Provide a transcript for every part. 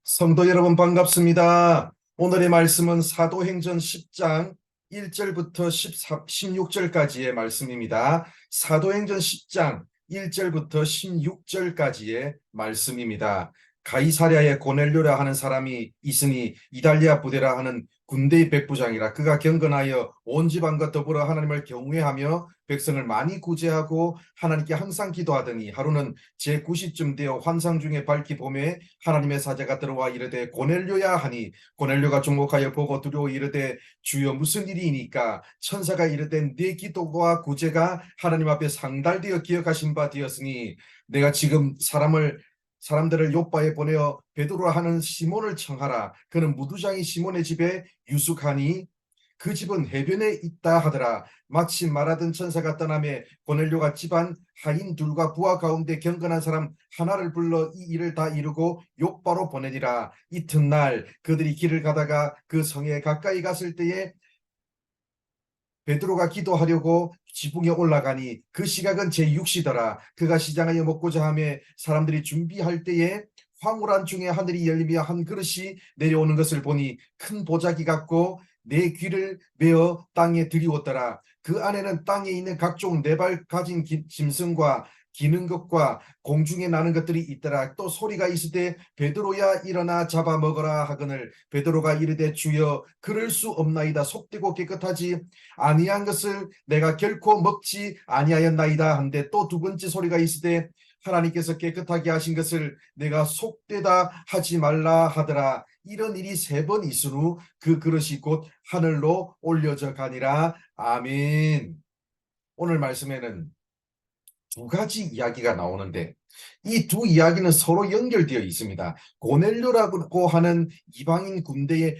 성도 여러분 반갑습니다. 오늘의 말씀은 사도행전 10장 1절부터 16절까지의 말씀입니다. 사도행전 10장 1절부터 16절까지의 말씀입니다. 가이사랴에 고넬료라 하는 사람이 있으니 이달리아 부대라 하는 군대의 백부장이라. 그가 경건하여 온 지방과 더불어 하나님을 경외하며 백성을 많이 구제하고 하나님께 항상 기도하더니 하루는 제9시쯤 되어 환상 중에 밝히 보매 하나님의 사자가 들어와 이르되 고넬료야 하니, 고넬료가 주목하여 보고 두려워 이르되 주여 무슨 일이니까? 천사가 이르되 네 기도와 구제가 하나님 앞에 상달되어 기억하신 바 되었으니 내가 지금 사람들을 요바에 보내어 베드로라 하는 시몬을 청하라. 그는 무두장이 시몬의 집에 유숙하니 그 집은 해변에 있다 하더라. 마침 말하던 천사가 떠나매 고넬료가 집안 하인 둘과 부하 가운데 경건한 사람 하나를 불러 이 일을 다 이루고 욥바로 보내니라. 이튿날 그들이 길을 가다가 그 성에 가까이 갔을 때에 베드로가 기도하려고 지붕에 올라가니 그 시각은 제6시더라. 그가 시장하여 먹고자 하며 사람들이 준비할 때에 황홀한 중에 하늘이 열리며 한 그릇이 내려오는 것을 보니 큰 보자기 같고 네 귀를 메어 땅에 들이웠더라. 그 안에는 땅에 있는 각종 네 발 가진 짐승과 기는 것과 공중에 나는 것들이 있더라. 또 소리가 있으되 베드로야 일어나 잡아 먹어라 하거늘 베드로가 이르되 주여 그럴 수 없나이다. 속되고 깨끗하지 아니한 것을 내가 결코 먹지 아니하였나이다 한데, 또 두 번째 소리가 있으되 하나님께서 깨끗하게 하신 것을 내가 속되다 하지 말라 하더라. 이런 일이 세 번 있은 후 그 그릇이 곧 하늘로 올려져 가니라. 아멘. 오늘 말씀에는 두 가지 이야기가 나오는데 이 두 이야기는 서로 연결되어 있습니다. 고넬료라고 하는 이방인 군대의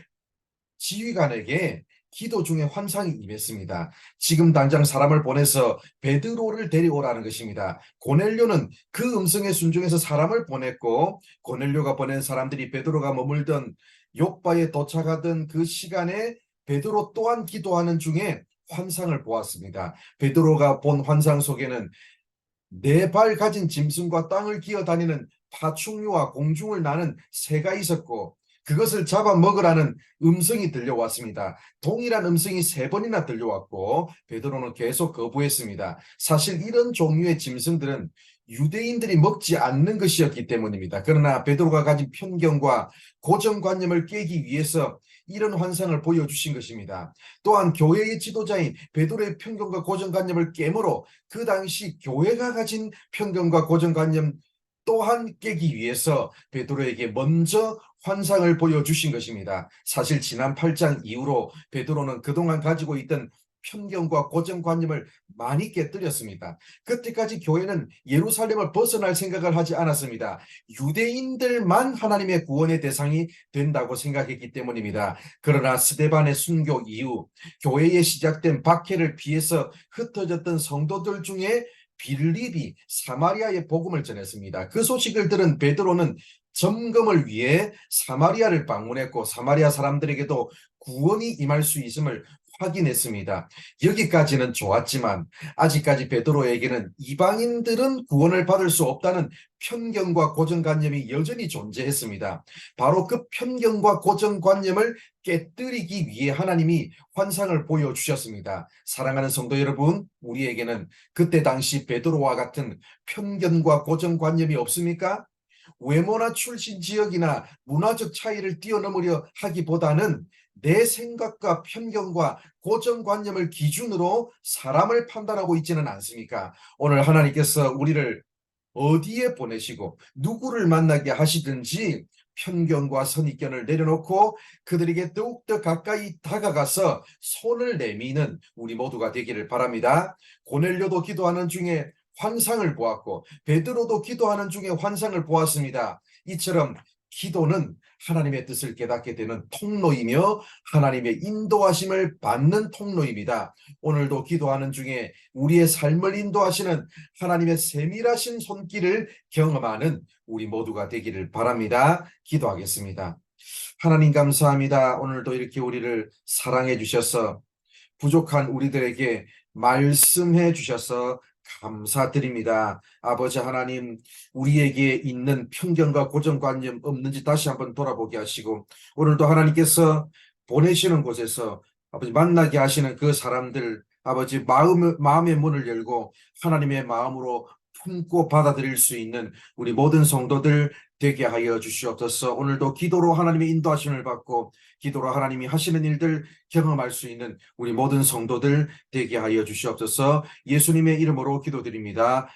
지휘관에게 기도 중에 환상이 임했습니다. 지금 당장 사람을 보내서 베드로를 데려오라는 것입니다. 고넬료는 그 음성에 순종해서 사람을 보냈고, 고넬료가 보낸 사람들이 베드로가 머물던 욥바에 도착하던 그 시간에 베드로 또한 기도하는 중에 환상을 보았습니다. 베드로가 본 환상 속에는 네 발 가진 짐승과 땅을 기어다니는 파충류와 공중을 나는 새가 있었고, 그것을 잡아 먹으라는 음성이 들려왔습니다. 동일한 음성이 세 번이나 들려왔고 베드로는 계속 거부했습니다. 사실 이런 종류의 짐승들은 유대인들이 먹지 않는 것이었기 때문입니다. 그러나 베드로가 가진 편견과 고정관념을 깨기 위해서 이런 환상을 보여주신 것입니다. 또한 교회의 지도자인 베드로의 편견과 고정관념을 깨므로 그 당시 교회가 가진 편견과 고정관념 또한 깨기 위해서 베드로에게 먼저 환상을 보여주신 것입니다. 사실 지난 8장 이후로 베드로는 그동안 가지고 있던 편견과 고정관념을 많이 깨뜨렸습니다. 그때까지 교회는 예루살렘을 벗어날 생각을 하지 않았습니다. 유대인들만 하나님의 구원의 대상이 된다고 생각했기 때문입니다. 그러나 스데반의 순교 이후 교회에 시작된 박해를 피해서 흩어졌던 성도들 중에 빌립이 사마리아의 복음을 전했습니다. 그 소식을 들은 베드로는 점검을 위해 사마리아를 방문했고 사마리아 사람들에게도 구원이 임할 수 있음을 확인했습니다. 여기까지는 좋았지만 아직까지 베드로에게는 이방인들은 구원을 받을 수 없다는 편견과 고정관념이 여전히 존재했습니다. 바로 그 편견과 고정관념을 깨뜨리기 위해 하나님이 환상을 보여주셨습니다. 사랑하는 성도 여러분, 우리에게는 그때 당시 베드로와 같은 편견과 고정관념이 없습니까? 외모나 출신 지역이나 문화적 차이를 뛰어넘으려 하기보다는 내 생각과 편견과 고정관념을 기준으로 사람을 판단하고 있지는 않습니까? 오늘 하나님께서 우리를 어디에 보내시고 누구를 만나게 하시든지 편견과 선입견을 내려놓고 그들에게 더욱더 가까이 다가가서 손을 내미는 우리 모두가 되기를 바랍니다. 고넬료도 기도하는 중에 환상을 보았고 베드로도 기도하는 중에 환상을 보았습니다. 이처럼 기도는 하나님의 뜻을 깨닫게 되는 통로이며 하나님의 인도하심을 받는 통로입니다. 오늘도 기도하는 중에 우리의 삶을 인도하시는 하나님의 세밀하신 손길을 경험하는 우리 모두가 되기를 바랍니다. 기도하겠습니다. 하나님 감사합니다. 오늘도 이렇게 우리를 사랑해 주셔서 부족한 우리들에게 말씀해 주셔서 감사드립니다. 아버지 하나님, 우리에게 있는 편견과 고정관념 없는지 다시 한번 돌아보게 하시고, 오늘도 하나님께서 보내시는 곳에서 아버지 만나게 하시는 그 사람들, 아버지 마음의 문을 열고 하나님의 마음으로 품고 받아들일 수 있는 우리 모든 성도들 되게 하여 주시옵소서. 오늘도 기도로 하나님의 인도하심을 받고 기도로 하나님이 하시는 일들 경험할 수 있는 우리 모든 성도들 되게 하여 주시옵소서. 예수님의 이름으로 기도드립니다.